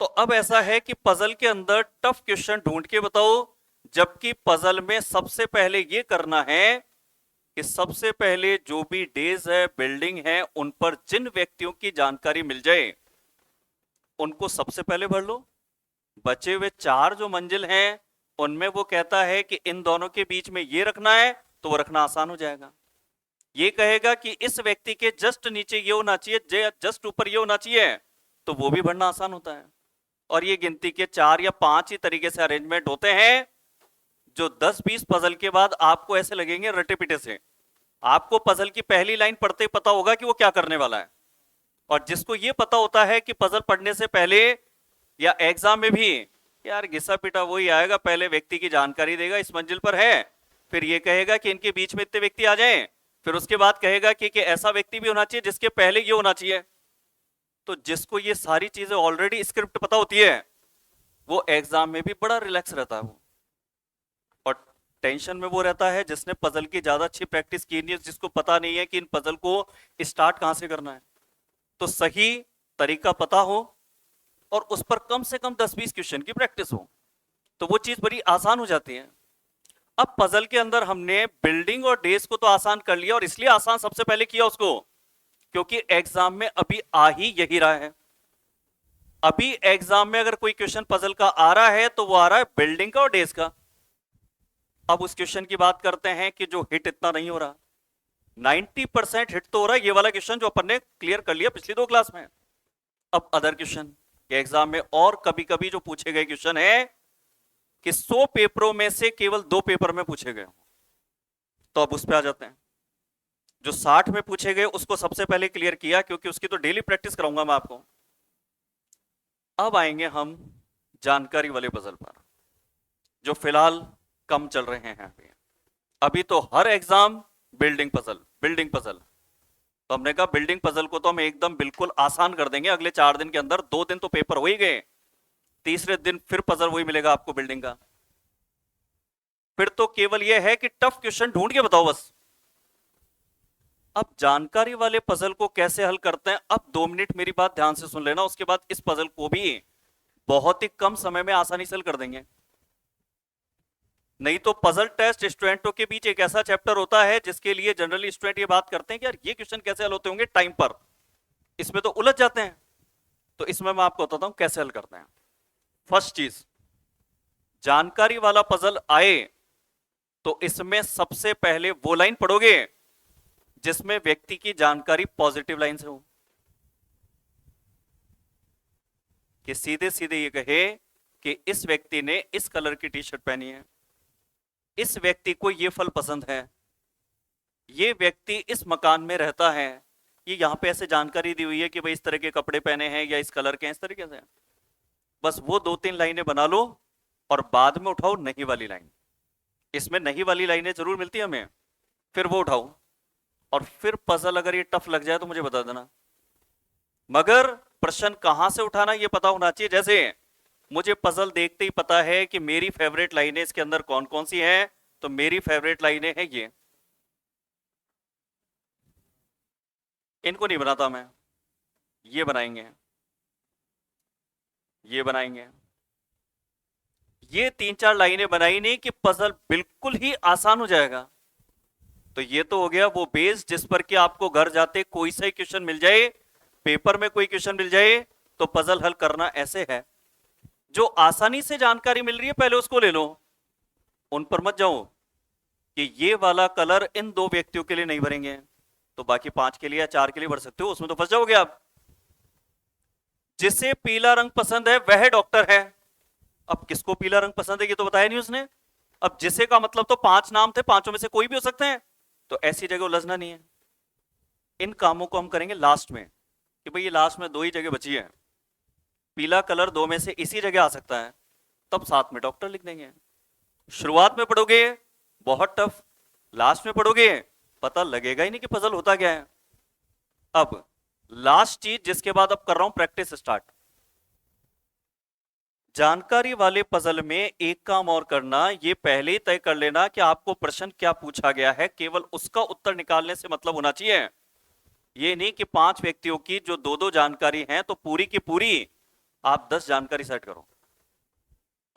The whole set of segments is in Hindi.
तो अब ऐसा है कि पजल के अंदर टफ क्वेश्चन ढूंढ के बताओ, जबकि पजल में सबसे पहले ये करना है कि सबसे पहले जो भी डेज है, बिल्डिंग है, उन पर जिन व्यक्तियों की जानकारी मिल जाए उनको सबसे पहले भर लो। बचे हुए चार जो मंजिल हैं उनमें वो कहता है कि इन दोनों के बीच में ये रखना है, तो वो रखना आसान हो जाएगा। ये कहेगा कि इस व्यक्ति के जस्ट नीचे ये होना चाहिए, जस्ट ऊपर ये होना चाहिए, तो वो भी भरना आसान होता है। और ये गिनती के चार या पांच ही तरीके से अरेंजमेंट होते हैं, जो 10-20 पजल के बाद आपको ऐसे लगेंगे रटे पिटे से। आपको पजल की पहली लाइन पढ़ते ही पता होगा कि वो क्या करने वाला है। और जिसको ये पता होता है कि पजल पढ़ने से पहले या एग्जाम में भी यार घिसा पिटा वही आएगा, पहले व्यक्ति की जानकारी देगा इस मंजिल पर है, फिर ये कहेगा कि इनके बीच में इतने व्यक्ति आ जाएं, फिर उसके बाद कहेगा कि ऐसा व्यक्ति भी होना चाहिए जिसके पहले ये होना चाहिए। तो जिसको ये सारी चीजें ऑलरेडी स्क्रिप्ट पता होती है वो एग्जाम में भी बड़ा रिलैक्स रहता है वो। और टेंशन में वो रहता है जिसने पजल की ज्यादा अच्छी प्रैक्टिस की नहीं है, जिसको पता नहीं है कि इन पजल को स्टार्ट कहां से करना है। तो सही तरीका पता हो और उस पर कम से कम 10-20 क्वेश्चन की प्रैक्टिस हो, तो वो चीज बड़ी आसान हो जाती है। अब पजल के अंदर हमने बिल्डिंग और डेज को तो आसान कर लिया, और इसलिए आसान सबसे पहले किया उसको क्योंकि एग्जाम में अभी आ ही यही रहा है। अभी एग्जाम में अगर कोई क्वेश्चन पजल का आ रहा है तो वो आ रहा है बिल्डिंग का और डेज का। अब उस क्वेश्चन की बात करते हैं कि जो हिट इतना नहीं हो रहा। 90% हिट तो हो रहा है ये वाला क्वेश्चन जो अपन ने क्लियर कर लिया पिछली दो क्लास में। अब अदर क्वेश्चन के एग्जाम में और कभी कभी जो पूछे गए क्वेश्चन है कि 100 पेपरों में से केवल 2 पेपर में पूछे गए, तो अब उस पर आ जाते हैं। जो 60 में पूछे गए उसको सबसे पहले क्लियर किया क्योंकि उसकी तो डेली प्रैक्टिस कराऊंगा मैं आपको। अब आएंगे हम जानकारी वाले पजल पर जो फिलहाल कम चल रहे हैं अभी। अभी तो हर exam building puzzle, building puzzle. तो हमने कहा बिल्डिंग पजल को तो हम एकदम बिल्कुल आसान कर देंगे अगले 4 दिन के अंदर। 2 दिन तो पेपर हो ही गए, तीसरे दिन फिर पजल वही मिलेगा आपको बिल्डिंग का। फिर तो केवल यह है कि टफ क्वेश्चन ढूंढ के बताओ बस। अब जानकारी वाले पजल को कैसे हल करते हैं, अब 2 मिनट मेरी बात ध्यान से सुन लेना, उसके बाद इस पजल को भी बहुत ही कम समय में आसानी से हल कर देंगे। नहीं तो पजल टेस्ट स्टूडेंटों के बीच एक ऐसा चैप्टर होता है जिसके लिए जनरली स्टूडेंट ये बात करते हैं कि यार ये क्वेश्चन कैसे हल होते होंगे टाइम पर, इसमें तो उलझ जाते हैं। तो इसमें मैं आपको बताता हूं कैसे हल करते हैं। फर्स्ट चीज, जानकारी वाला पजल आए तो इसमें सबसे पहले वो लाइन पढ़ोगे जिसमें व्यक्ति की जानकारी पॉजिटिव लाइन से हो, कि सीधे सीधे ये कहे कि इस व्यक्ति ने इस कलर की टी शर्ट पहनी है, इस व्यक्ति को ये फल पसंद है, ये व्यक्ति इस मकान में रहता है, ये यहां पे ऐसे जानकारी दी हुई है कि भाई इस तरह के कपड़े पहने हैं या इस कलर के हैं, इस तरीके से। बस वो 2-3 लाइनें बना लो और बाद में उठाओ नहीं वाली लाइन। इसमें नहीं वाली लाइनें जरूर मिलती है हमें, फिर वो उठाओ। और फिर पजल अगर ये टफ लग जाए तो मुझे बता देना, मगर प्रश्न कहां से उठाना ये पता होना चाहिए। जैसे मुझे पजल देखते ही पता है कि मेरी फेवरेट लाइनें इसके अंदर कौन कौन सी हैं, तो मेरी फेवरेट लाइनें हैं ये, इनको नहीं बनाता मैं, ये बनाएंगे, ये बनाएंगे। ये 3-4 लाइनें बनाई नहीं कि पजल बिल्कुल ही आसान हो जाएगा। तो ये तो हो गया वो बेस जिस पर कि आपको घर जाते कोई सा क्वेश्चन मिल जाए, पेपर में कोई क्वेश्चन मिल जाए तो पजल हल करना ऐसे है। जो आसानी से जानकारी मिल रही है पहले उसको ले लो, उन पर मत जाओ कि ये वाला कलर इन 2 व्यक्तियों के लिए नहीं भरेंगे तो बाकी 5 के लिए या 4 के लिए भर सकते हो, उसमें तो फंस जाओगे आप। जिसे पीला रंग पसंद है वह डॉक्टर है। अब किसको पीला रंग पसंद है ये तो बताया नहीं उसने। अब जिसे का मतलब तो 5 नाम थे, 5 में से कोई भी हो सकते हैं, तो ऐसी जगह उलझना नहीं है। इन कामों को हम करेंगे लास्ट में कि भाई ये लास्ट में 2 ही जगह बची है, पीला कलर 2 में से इसी जगह आ सकता है, तब साथ में डॉक्टर लिख देंगे। शुरुआत में पढ़ोगे बहुत टफ, लास्ट में पढ़ोगे पता लगेगा ही नहीं कि पजल होता क्या है। अब लास्ट चीज जिसके बाद अब कर रहा हूं प्रैक्टिस स्टार्ट। जानकारी वाले पजल में एक काम और करना, ये पहले ही तय कर लेना कि आपको प्रश्न क्या पूछा गया है, केवल उसका उत्तर निकालने से मतलब होना चाहिए। ये नहीं कि 5 व्यक्तियों की जो 2-2 जानकारी हैं तो पूरी की पूरी आप 10 जानकारी सेट करो।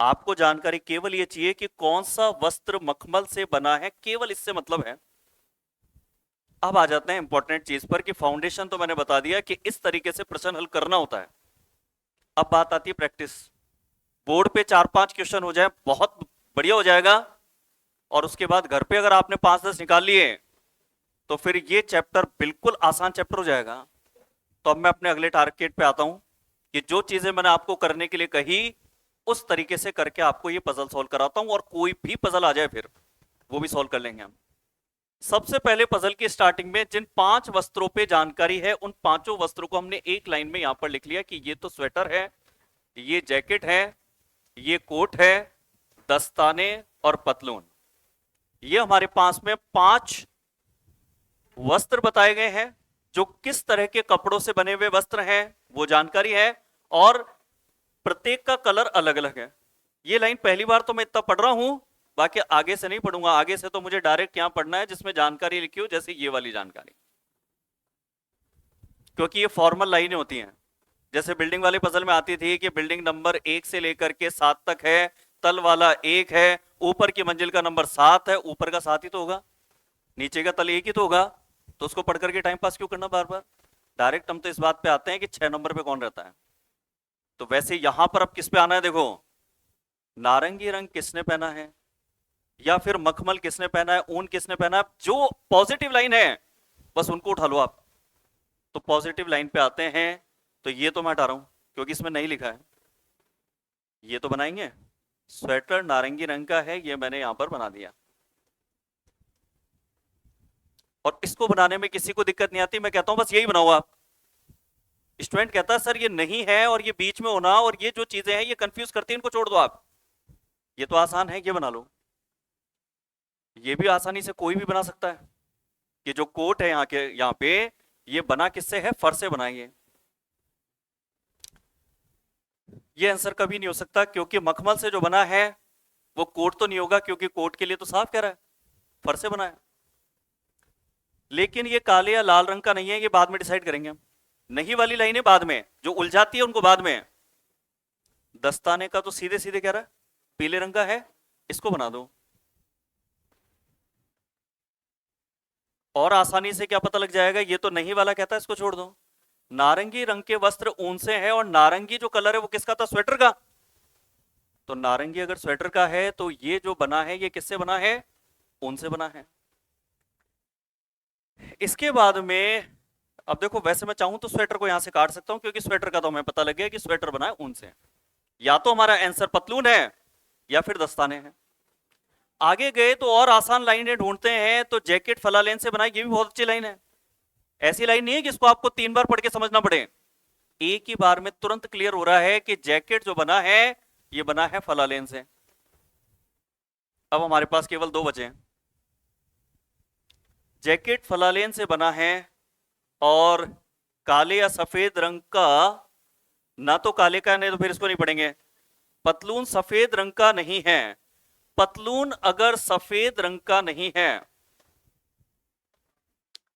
आपको जानकारी केवल ये चाहिए कि कौन सा वस्त्र मखमल से बना है, केवल इससे मतलब है। अब आ जाते हैं इंपॉर्टेंट चीज पर कि फाउंडेशन तो मैंने बता दिया कि इस तरीके से प्रश्न हल करना होता है। अब बात आती है प्रैक्टिस। बोर्ड पे 4-5 क्वेश्चन हो जाए बहुत बढ़िया हो जाएगा, और उसके बाद घर पे अगर आपने 5-10 निकाल लिए तो फिर ये चैप्टर बिल्कुल आसान चैप्टर हो जाएगा। तो अब मैं अपने अगले टारगेट पे आता हूं कि जो चीजें मैंने आपको करने के लिए कही उस तरीके से करके आपको ये पजल सॉल्व कराता हूं, और कोई भी पजल आ जाए फिर वो भी सॉल्व कर लेंगे हम। सबसे पहले पजल की स्टार्टिंग में जिन 5 वस्त्रों पे जानकारी है उन 5 वस्त्रों को हमने एक लाइन में यहां पर लिख लिया कि ये तो स्वेटर है, ये जैकेट है, ये कोट है, दस्ताने और पतलून। ये हमारे पास में 5 वस्त्र बताए गए हैं। जो किस तरह के कपड़ों से बने हुए वस्त्र हैं वो जानकारी है, और प्रत्येक का कलर अलग अलग है। ये लाइन पहली बार तो मैं इतना पढ़ रहा हूं, बाकी आगे से नहीं पढ़ूंगा। आगे से तो मुझे डायरेक्ट यहां पढ़ना है जिसमें जानकारी लिखी हो, जैसे ये वाली जानकारी, क्योंकि ये फॉर्मल लाइनें होती हैं। जैसे बिल्डिंग वाले पजल में आती थी कि बिल्डिंग नंबर 1 से लेकर के 7 तक है, तल वाला 1 है, ऊपर की मंजिल का नंबर 7 है। ऊपर का 7 ही तो होगा, नीचे का तल 1 ही तो होगा, तो उसको पढ़ करके टाइम पास क्यों करना बार बार। डायरेक्ट हम तो इस बात पे आते हैं कि 6 नंबर पे कौन रहता है। तो वैसे यहां पर अब किस पे आना है, देखो नारंगी रंग किसने पहना है, या फिर मखमल किसने पहना है, ऊन किसने पहना है। जो पॉजिटिव लाइन है बस उनको उठा लो आप। तो पॉजिटिव लाइन पे आते हैं, तो ये तो मैं हटा रहा हूं क्योंकि इसमें नहीं लिखा है। ये तो बनाएंगे, स्वेटर नारंगी रंग का है, ये मैंने यहां पर बना दिया। और इसको बनाने में किसी को दिक्कत नहीं आती, मैं कहता हूं बस यही बनाओ आप। स्टूडेंट कहता है सर ये नहीं है और ये बीच में होना और ये जो चीजें हैं ये कंफ्यूज करती है, इनको छोड़ दो आप, ये तो आसान है, ये बना लो। ये भी आसानी से कोई भी बना सकता है कि जो कोट है यहाँ पे ये बना किससे है, फर से बनाएंगे। ये आंसर कभी नहीं हो सकता क्योंकि मखमल से जो बना है वो कोट तो नहीं होगा, क्योंकि कोट के लिए तो साफ कह रहा है फर से बना है। लेकिन ये काले या लाल रंग का नहीं है, ये बाद में डिसाइड करेंगे हम। नहीं वाली लाइनें बाद में, जो उलझाती है उनको बाद में। दस्ताने का तो सीधे सीधे कह रहा है पीले रंग का है, इसको बना दो। और आसानी से क्या पता लग जाएगा, ये तो नहीं वाला कहता है, इसको छोड़ दो। नारंगी रंग के वस्त्र ऊन से है, और नारंगी जो कलर है वो किसका था, स्वेटर का। तो नारंगी अगर स्वेटर का है तो ये जो बना है ये किससे बना है, ऊन से बना है। इसके बाद में अब देखो, वैसे मैं चाहूं तो स्वेटर को यहां से काट सकता हूं क्योंकि स्वेटर का तो हमें पता लग गया कि स्वेटर बना है ऊन से। या तो हमारा आंसर पतलून है या फिर दस्ताने हैं। आगे गए तो और आसान लाइनें ढूंढते हैं, तो जैकेट फलालेन से बनाई, ये भी बहुत अच्छी लाइन है। ऐसी लाइन नहीं है कि इसको आपको 3 बार पढ़ के समझना पड़े, एक ही बार में तुरंत क्लियर हो रहा है कि जैकेट जो बना है ये बना है फलालेन से। अब हमारे पास केवल 2 बचे हैं। जैकेट फलालेन से बना है और काले या सफेद रंग का, ना तो काले का नहीं तो फिर इसको नहीं पढ़ेंगे। पतलून सफेद रंग का नहीं है। पतलून अगर सफेद रंग का नहीं है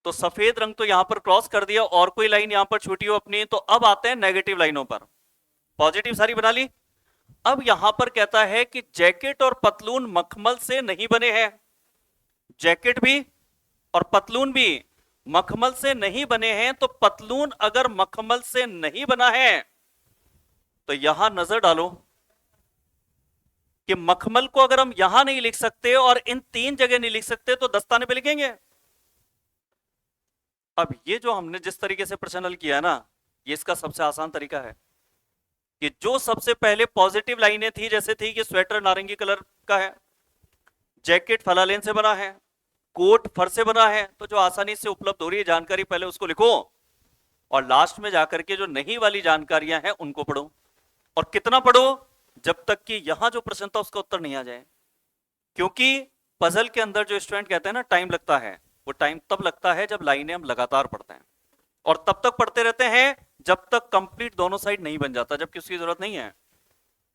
तो सफेद रंग तो यहां पर क्रॉस कर दिया, और कोई लाइन यहां पर छूटी हो अपनी, तो अब आते हैं नेगेटिव लाइनों पर। पॉजिटिव सारी बना ली। अब यहां पर कहता है कि जैकेट और पतलून मखमल से नहीं बने हैं। जैकेट भी और पतलून भी मखमल से नहीं बने हैं, तो पतलून अगर मखमल से नहीं बना है तो यहां नजर डालो कि मखमल को अगर हम यहां नहीं लिख सकते और इन 3 जगह नहीं लिख सकते तो दस्ताने पे लिखेंगे। अब ये जो हमने जिस तरीके से प्रश्न हल किया है ना, ये इसका सबसे आसान तरीका है कि जो सबसे पहले पॉजिटिव लाइनें थी, जैसे थी कि स्वेटर नारंगी कलर का है, जैकेट फलालेन से बना है, कोट फर से बना है, तो जो आसानी से उपलब्ध हो रही है जानकारी पहले उसको लिखो, और लास्ट में जाकर के जो नहीं वाली जानकारियां हैं उनको पढ़ो। और कितना पढ़ो, जब तक कि यहां जो प्रश्न था उसका उत्तर नहीं आ जाए। क्योंकि पजल के अंदर जो स्टूडेंट कहते हैं ना टाइम लगता है, वो टाइम तब लगता है जब लाइनें हम लगातार पढ़ते हैं, और तब तक पढ़ते रहते हैं जब तक कंप्लीट दोनों साइड नहीं बन जाता, जबकि उसकी जरूरत नहीं है।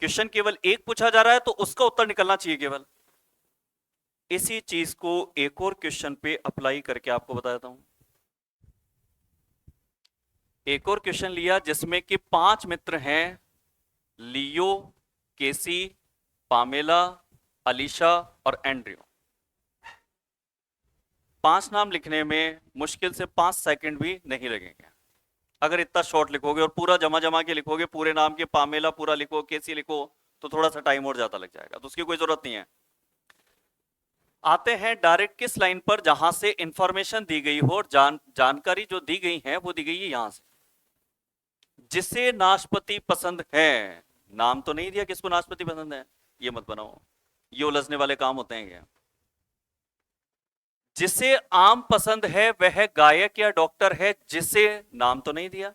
क्वेश्चन केवल एक पूछा जा रहा है तो उसका उत्तर निकलना चाहिए केवल। इसी चीज को एक और क्वेश्चन पे अप्लाई करके आपको बताता हूं। एक और क्वेश्चन लिया जिसमें कि 5 मित्र हैं लियो, केसी, पामेला, अलीशा और एंड्रयू। 5 नाम लिखने में मुश्किल से 5 सेकंड भी नहीं लगेंगे। अगर इतना शॉर्ट लिखोगे और पूरा जमा जमा के लिखोगे, पूरे नाम के पामेला पूरा लिखो, केसी लिखो, तो थोड़ा सा टाइम और ज्यादा लग जाएगा, तो उसकी कोई जरूरत नहीं है। आते हैं डायरेक्ट किस लाइन पर जहां से इंफॉर्मेशन दी गई हो और जानकारी जो दी गई है वो दी गई है यहां से। जिसे नाशपाती पसंद है, नाम तो नहीं दिया किसको नाशपाती पसंद है, ये मत बनाओ, ये उलझने वाले काम होते हैं ये। जिसे आम पसंद है वह गायक या डॉक्टर है, जिसे नाम तो नहीं दिया,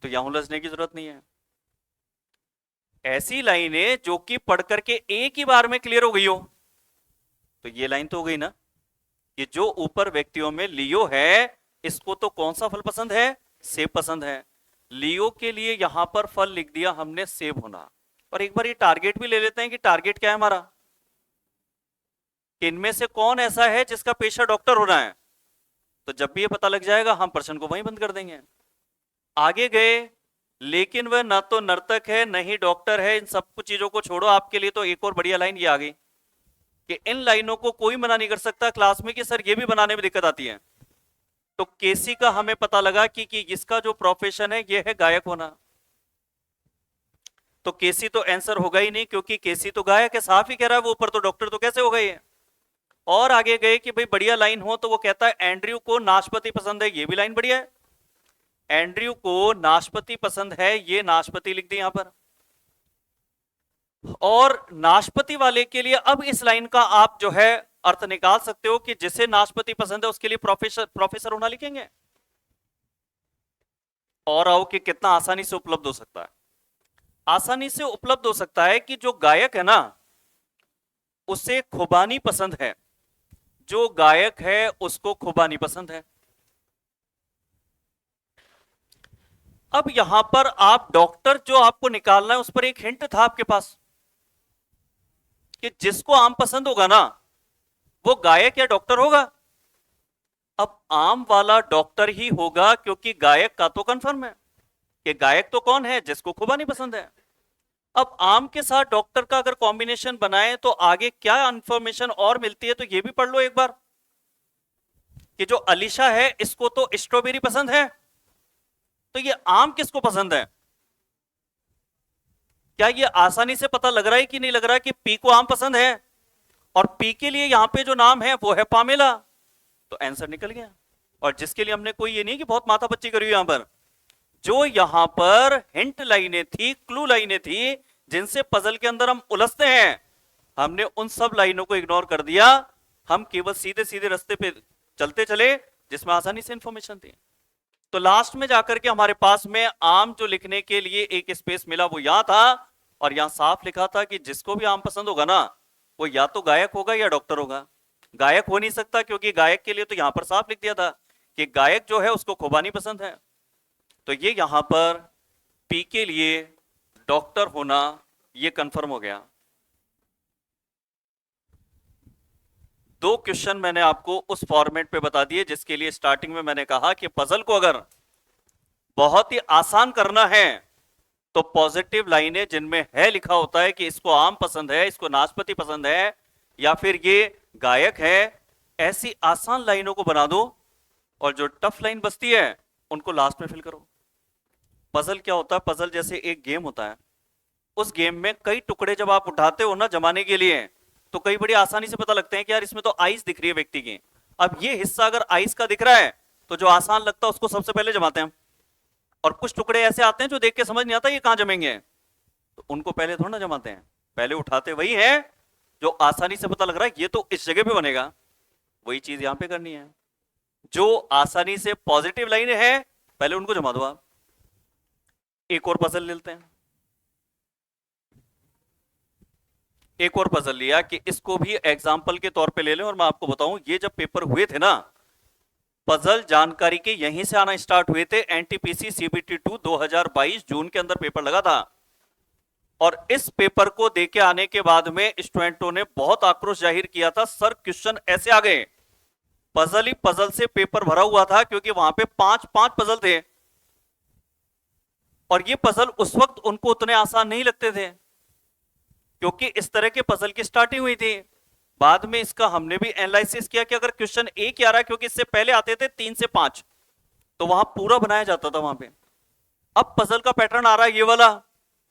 तो यहां उलझने की जरूरत नहीं है। ऐसी लाइनें जो कि पढ़ करके एक ही बार में क्लियर हो गई हो, तो ये लाइन तो हो गई ना कि जो ऊपर व्यक्तियों में लियो है, इसको तो कौन सा फल पसंद है, सेब पसंद है। लियो के लिए यहां पर फल लिख दिया हमने सेब होना। और एक बार ये टारगेट भी ले लेते हैं कि टारगेट क्या है हमारा, इनमें से कौन ऐसा है जिसका पेशा डॉक्टर होना है। तो जब भी ये पता लग जाएगा हम प्रश्न को वहीं बंद कर देंगे। आगे गए, लेकिन वह ना तो नर्तक है न ही डॉक्टर है। इन सब कुछ चीजों को छोड़ो, आपके लिए तो एक और बढ़िया लाइन ये आ गई कि इन लाइनों को कोई मना नहीं कर सकता क्लास में कि सर ये भी बनाने में दिक्कत आती है। तो केसी का हमें पता लगा कि इसका जो प्रोफेशन है ये है गायक होना। तो केसी तो आंसर होगा ही नहीं, क्योंकि केसी तो गायक है, साफ ही कह रहा है वो, ऊपर तो डॉक्टर तो कैसे हो गए। और आगे गए कि भाई बढ़िया लाइन हो, तो वो कहता है एंड्रयू को नाशपाती पसंद है, ये भी लाइन बढ़िया है। एंड्रयू को नाशपाती पसंद है, ये नाशपाती लिख दी यहां पर। और नाशपाती वाले के लिए अब इस लाइन का आप जो है अर्थ निकाल सकते हो कि जिसे नाशपाती पसंद है उसके लिए प्रोफेसर होना लिखेंगे। और आओ कि कितना आसानी से उपलब्ध हो सकता है। आसानी से उपलब्ध हो सकता है कि जो गायक है ना उसे खुबानी पसंद है, जो गायक है उसको खुबानी पसंद है। अब यहां पर आप डॉक्टर जो आपको निकालना है उस पर एक हिंट था आपके पास कि जिसको आम पसंद होगा ना वो गायक या डॉक्टर होगा। अब आम वाला डॉक्टर ही होगा, क्योंकि गायक का तो कंफर्म है कि गायक तो कौन है, जिसको खुबानी पसंद है। अब आम के साथ डॉक्टर का अगर कॉम्बिनेशन बनाए तो आगे क्या इंफॉर्मेशन और मिलती है, तो ये भी पढ़ लो एक बार कि जो अलीशा है इसको तो स्ट्रॉबेरी पसंद है, तो ये आम किसको पसंद है। क्या ये आसानी से पता लग रहा है कि नहीं लग रहा है कि पी को आम पसंद है, और पी के लिए यहां पे जो नाम है वो है पामेला, तो आंसर निकल गया। और जिसके लिए हमने कोई ये नहीं कि बहुत माथा पच्ची करी यहां पर, जो यहां पर हिंट लाइनें थी, क्लू लाइनें थी, जिनसे पजल के अंदर हम उलझते हैं, हमने उन सब लाइनों को इग्नोर कर दिया। हम केवल सीधे सीधे रास्ते पे चलते चले जिसमें आसानी से इंफॉर्मेशन थी। तो लास्ट में जाकर के हमारे पास में आम जो लिखने के लिए एक स्पेस मिला वो यहां था, और यहां साफ लिखा था कि जिसको भी आम पसंद होगा ना वो या तो गायक होगा या डॉक्टर होगा। गायक हो नहीं सकता, क्योंकि गायक के लिए तो यहां पर साफ लिख दिया था कि गायक जो है उसको खुबानी पसंद है। तो ये यहां पर पी के लिए डॉक्टर होना ये कंफर्म हो गया। 2 क्वेश्चन मैंने आपको उस फॉर्मेट पे बता दिए जिसके लिए स्टार्टिंग में मैंने कहा कि पजल को अगर बहुत ही आसान करना है तो पॉजिटिव लाइनें जिनमें है लिखा होता है कि इसको आम पसंद है, इसको नाशपाती पसंद है, या फिर ये गायक है, ऐसी आसान लाइनों को बना दो, और जो टफ लाइन बचती है उनको लास्ट में फिल करो। पजल क्या होता है, पजल जैसे एक गेम होता है, उस गेम में कई टुकड़े जब आप उठाते हो ना जमाने के लिए, तो कई बड़ी आसानी से पता लगते हैं कि यार इसमें तो आइस दिख रही है व्यक्ति की। अब ये हिस्सा अगर आइस का दिख रहा है तो जो आसान लगता है उसको सबसे पहले जमाते हैं, और कुछ टुकड़े ऐसे आते हैं जो देख के समझ नहीं आता ये कहां जमेंगे, तो उनको पहले थोड़ा ना जमाते हैं, पहले उठाते वही है जो आसानी से पता लग रहा है ये तो इस जगह पे बनेगा। वही चीज यहां पे करनी है, जो आसानी से पॉजिटिव लाइन है पहले उनको जमा दो आप। एक और पजल लेते हैं, एक और पजल लिया कि इसको भी एग्जाम्पल के तौर पे ले लें, और मैं आपको बताऊं ये जब पेपर हुए थे ना, पजल जानकारी के यहीं से आना स्टार्ट हुए थे। एनटीपीसी सीबीटी 2 2022 जून के अंदर पेपर लगा था, और इस पेपर को देके आने के बाद में स्टूडेंटों ने बहुत आक्रोश जाहिर किया था, सर क्वेश्चन ऐसे आ गए, पजल ही पजल से पेपर भरा हुआ था, क्योंकि वहां पे 5 पजल थे। और ये पजल उस वक्त उनको उतने आसान नहीं लगते थे, क्योंकि इस तरह के पजल की स्टार्टिंग हुई थी। बाद में इसका हमने भी एनालिसिस किया कि अगर क्वेश्चन एक ही आ रहा है, क्योंकि इससे पहले आते थे 3 से 5, तो वहां पूरा बनाया जाता था वहां पे। अब पजल का पैटर्न आ रहा है ये वाला,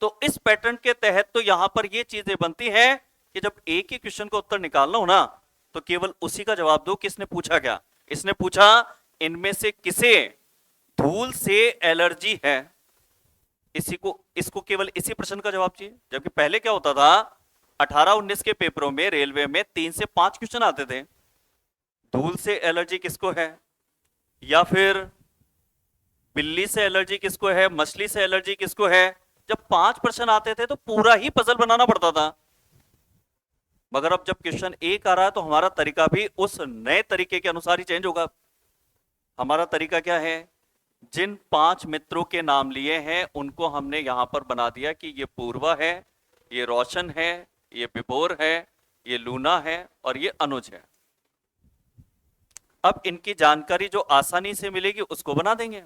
तो इस पैटर्न के तहत तो यहां पर ये चीजें बनती है कि जब एक ही क्वेश्चन का उत्तर निकालना हो ना, तो केवल उसी का जवाब दो। किसने पूछा क्या? इसने पूछा इनमें से किसे धूल से एलर्जी है, इसी को, इसको केवल इसी प्रश्न का जवाब चाहिए। जबकि पहले क्या होता था, 18-19 के पेपरों में रेलवे में 3 से 5 क्वेश्चन आते थे। धूल से एलर्जी किसको है, या फिर बिल्ली से एलर्जी किसको है, मछली से एलर्जी किसको है। जब 5 प्रश्न आते थे तो पूरा ही पजल बनाना पड़ता था। मगर अब जब क्वेश्चन एक आ रहा है तो हमारा तरीका भी उस नए तरीके के अनुसार ही चेंज होगा। हमारा तरीका क्या है, जिन 5 मित्रों के नाम लिए हैं उनको हमने यहां पर बना दिया कि ये पूर्वा है, ये रोशन है, ये विभोर है, ये लूना है और ये अनुज है। अब इनकी जानकारी जो आसानी से मिलेगी उसको बना देंगे।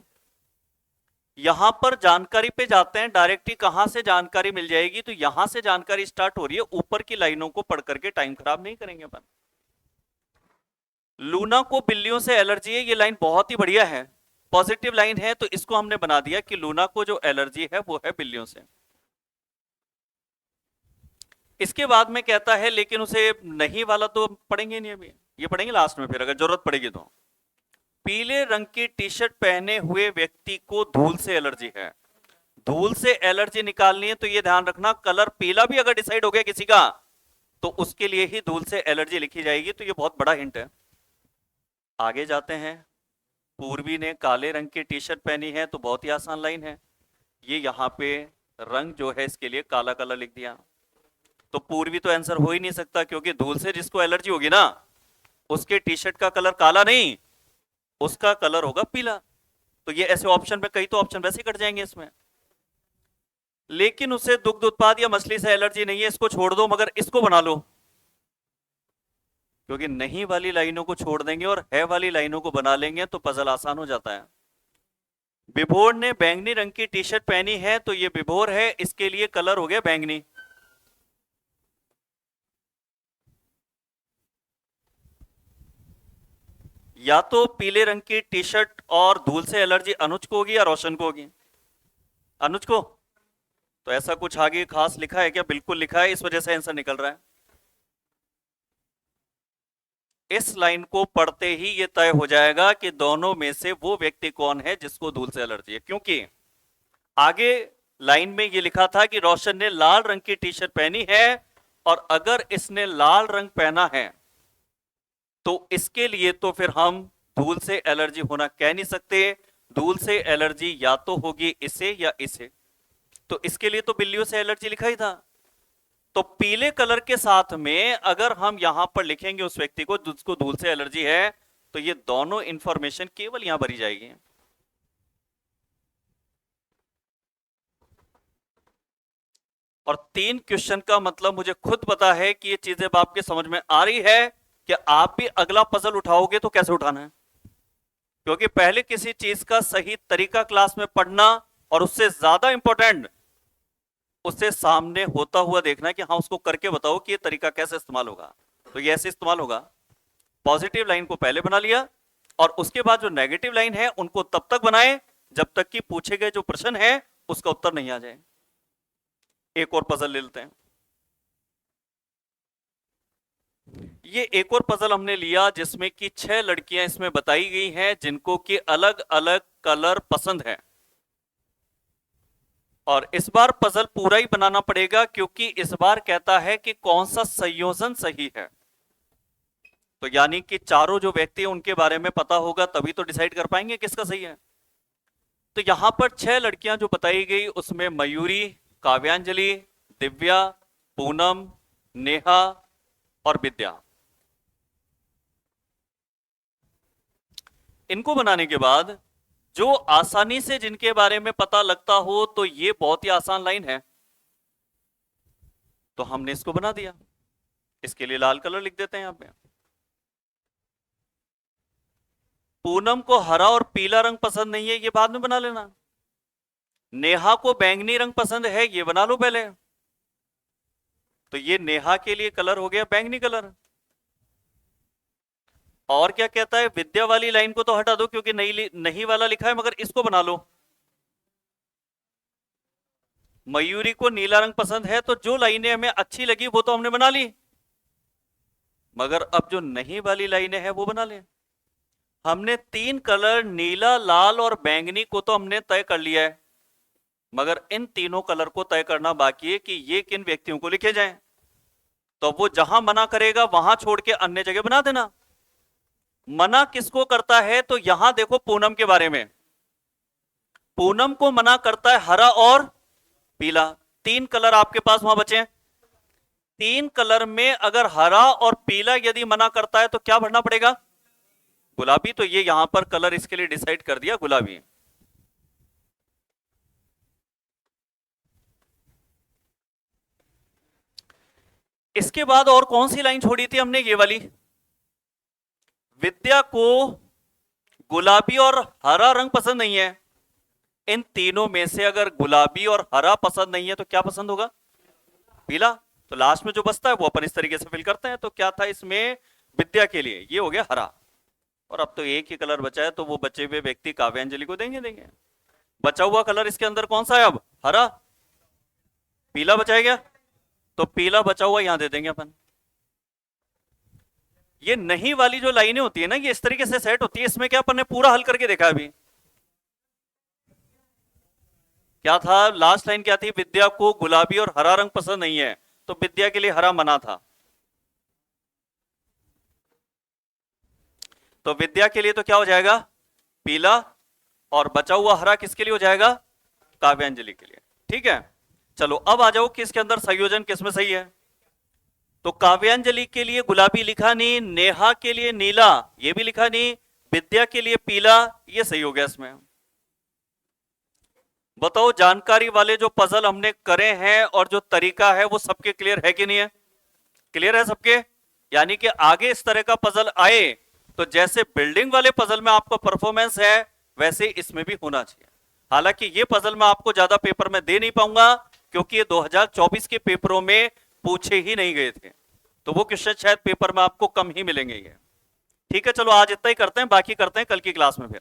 यहां पर जानकारी पे जाते हैं डायरेक्ट ही, कहां से जानकारी मिल जाएगी, तो यहां से जानकारी स्टार्ट हो रही है। ऊपर की लाइनों को पढ़ करके टाइम खराब नहीं करेंगे अपन। लूना को बिल्लियों से एलर्जी है, ये लाइन बहुत ही बढ़िया है, पॉजिटिव लाइन है, तो इसको हमने बना दिया कि लूना को जो एलर्जी है वो है बिल्लियों से। इसके बाद में कहता है, लेकिन उसे नहीं वाला तो पढ़ेंगे नहीं अभी, ये पढ़ेंगे लास्ट में फिर अगर जरूरत पड़ेगी तो। पीले रंग की टी शर्ट पहने हुए व्यक्ति को धूल से एलर्जी है। धूल से एलर्जी निकालनी है तो ये ध्यान रखना, कलर पीला भी अगर डिसाइड हो गया किसी का तो उसके लिए ही धूल से एलर्जी लिखी जाएगी। तो ये बहुत बड़ा हिंट है। आगे जाते हैं। पूर्वी ने काले रंग की टी शर्ट पहनी है, तो बहुत ही आसान लाइन है। ये यहाँ पे रंग जो है इसके लिए काला कलर लिख दिया। तो पूर्वी तो आंसर हो ही नहीं सकता, क्योंकि धूल से जिसको एलर्जी होगी ना उसके टी शर्ट का कलर काला नहीं, उसका कलर होगा पीला। तो ये ऐसे ऑप्शन में कई तो ऑप्शन वैसे कट जाएंगे इसमें। लेकिन उसे दुग्ध उत्पाद या मछली से एलर्जी नहीं है, इसको छोड़ दो, मगर इसको बना लो, क्योंकि नहीं वाली लाइनों को छोड़ देंगे और है वाली लाइनों को बना लेंगे तो पजल आसान हो जाता है। विभोर ने बैंगनी रंग की टी शर्ट पहनी है, तो ये विभोर है, इसके लिए कलर हो गया बैंगनी। या तो पीले रंग की टी शर्ट और धूल से एलर्जी अनुज को होगी या रोशन को होगी। अनुज को। तो ऐसा कुछ आगे खास लिखा है क्या? बिल्कुल लिखा है, इस वजह से आंसर निकल रहा है। इस लाइन को पढ़ते ही ये तय हो जाएगा कि दोनों में से वो व्यक्ति कौन है जिसको धूल से एलर्जी है, क्योंकि आगे लाइन में ये लिखा था कि रोशन ने लाल रंग की टी शर्ट पहनी है, और अगर इसने लाल रंग पहना है तो इसके लिए तो फिर हम धूल से एलर्जी होना कह नहीं सकते। धूल से एलर्जी या तो होगी इसे या इसे, तो इसके लिए तो बिल्लियों से एलर्जी लिखा ही था। तो पीले कलर के साथ में अगर हम यहां पर लिखेंगे उस व्यक्ति को जिसको धूल से एलर्जी है, तो ये दोनों इंफॉर्मेशन केवल यहां भरी जाएगी। और 3 क्वेश्चन का मतलब मुझे खुद पता है कि ये चीजें आपके समझ में आ रही है कि आप भी अगला पजल उठाओगे तो कैसे उठाना है। क्योंकि पहले किसी चीज का सही तरीका क्लास में पढ़ना, और उससे ज्यादा इंपॉर्टेंट उससे सामने होता हुआ देखना कि हाँ उसको करके बताओ कि ये तरीका कैसे इस्तेमाल होगा। तो ये ऐसे इस्तेमाल होगा। पॉजिटिव लाइन को पहले बना लिया, और उसके बाद जो नेगेटिव लाइन है उनको तब तक बनाए जब तक कि पूछे गए जो प्रश्न है उसका उत्तर नहीं आ जाए। एक और पजल ले लेते हैं। ये एक और पजल हमने लिया जिसमें कि 6 लड़कियां इसमें बताई गई हैं जिनको कि अलग अलग कलर पसंद है। और इस बार पजल पूरा ही बनाना पड़ेगा, क्योंकि इस बार कहता है कि कौन सा संयोजन सही है। तो यानी कि चारों जो व्यक्ति हैं उनके बारे में पता होगा, तभी तो डिसाइड कर पाएंगे किसका सही है। तो यहां पर 6 लड़कियां जो बताई गई उसमें मयूरी, काव्यांजलि, दिव्या, पूनम, नेहा और विद्या। इनको बनाने के बाद जो आसानी से जिनके बारे में पता लगता हो, तो ये बहुत ही आसान लाइन है, तो हमने इसको बना दिया। इसके लिए लाल कलर लिख देते हैं यहां पे। पूनम को हरा और पीला रंग पसंद नहीं है, ये बाद में बना लेना। नेहा को बैंगनी रंग पसंद है, ये बना लो पहले। तो ये नेहा के लिए कलर हो गया बैंगनी कलर। और क्या कहता है, विद्या वाली लाइन को तो हटा दो क्योंकि नहीं वाला लिखा है, मगर इसको बना लो। मयूरी को नीला रंग पसंद है, तो जो लाइनें हमें अच्छी लगी वो तो हमने बना ली, मगर अब जो नहीं वाली लाइनें हैं वो बना ले। हमने 3 कलर नीला, लाल और बैंगनी को तो हमने तय कर लिया है, मगर इन तीनों कलर को तय करना बाकी है कि ये किन व्यक्तियों को लिखे जाएं। तो वो जहां मना करेगा वहां छोड़ के अन्य जगह बना देना। मना किसको करता है, तो यहां देखो पूनम के बारे में, पूनम को मना करता है हरा और पीला। 3 कलर आपके पास वहां बचे हैं। 3 कलर में अगर हरा और पीला यदि मना करता है तो क्या भरना पड़ेगा, गुलाबी। तो ये यहां पर कलर इसके लिए डिसाइड कर दिया गुलाबी। इसके बाद और कौन सी लाइन छोड़ी थी हमने, ये वाली। विद्या को गुलाबी और हरा रंग पसंद नहीं है। इन तीनों में से अगर गुलाबी और हरा पसंद नहीं है तो क्या पसंद होगा, पीला। तो लास्ट में जो बचता है वो अपन इस तरीके से फिल करते हैं। तो क्या था इसमें, विद्या के लिए ये हो गया हरा। और अब तो एक ही कलर बचा है, तो वो बचे हुए व्यक्ति काव्यांजलि को देंगे। बचा हुआ कलर इसके अंदर कौन सा है, अब हरा, पीला बचा है क्या, तो पीला बचा हुआ यहां दे देंगे अपन। ये नहीं वाली जो लाइनें होती है ना, ये इस तरीके से सेट होती है। इसमें क्या अपन ने पूरा हल करके देखा अभी। क्या था लास्ट लाइन, क्या थी, विद्या को गुलाबी और हरा रंग पसंद नहीं है, तो विद्या के लिए हरा मना था। तो विद्या के लिए तो क्या हो जाएगा, पीला, और बचा हुआ हरा किसके लिए हो जाएगा, काव्यांजलि के लिए। ठीक है, चलो अब आ जाओ कि इसके अंदर संयोजन किसमें सही है। तो काव्यांजलि के लिए गुलाबी लिखा नहीं, नेहा के लिए नीला ये भी लिखा नहीं, विद्या के लिए पीला ये सही हो गया इसमें। बताओ जानकारी वाले जो पजल हमने करे हैं और जो तरीका है वो सबके क्लियर है कि नहीं है, क्लियर है सबके। यानी कि आगे इस तरह का पजल आए तो जैसे बिल्डिंग वाले पजल में आपको परफॉर्मेंस है वैसे इसमें भी होना चाहिए। हालांकि ये पजल मैं आपको ज्यादा पेपर में दे नहीं पाऊंगा क्योंकि ये 2024 के पेपरों में पूछे ही नहीं गए थे, तो वो क्वेश्चन शायद पेपर में आपको कम ही मिलेंगे ये। ठीक है, चलो आज इतना ही करते हैं, बाकी करते हैं कल की क्लास में फिर।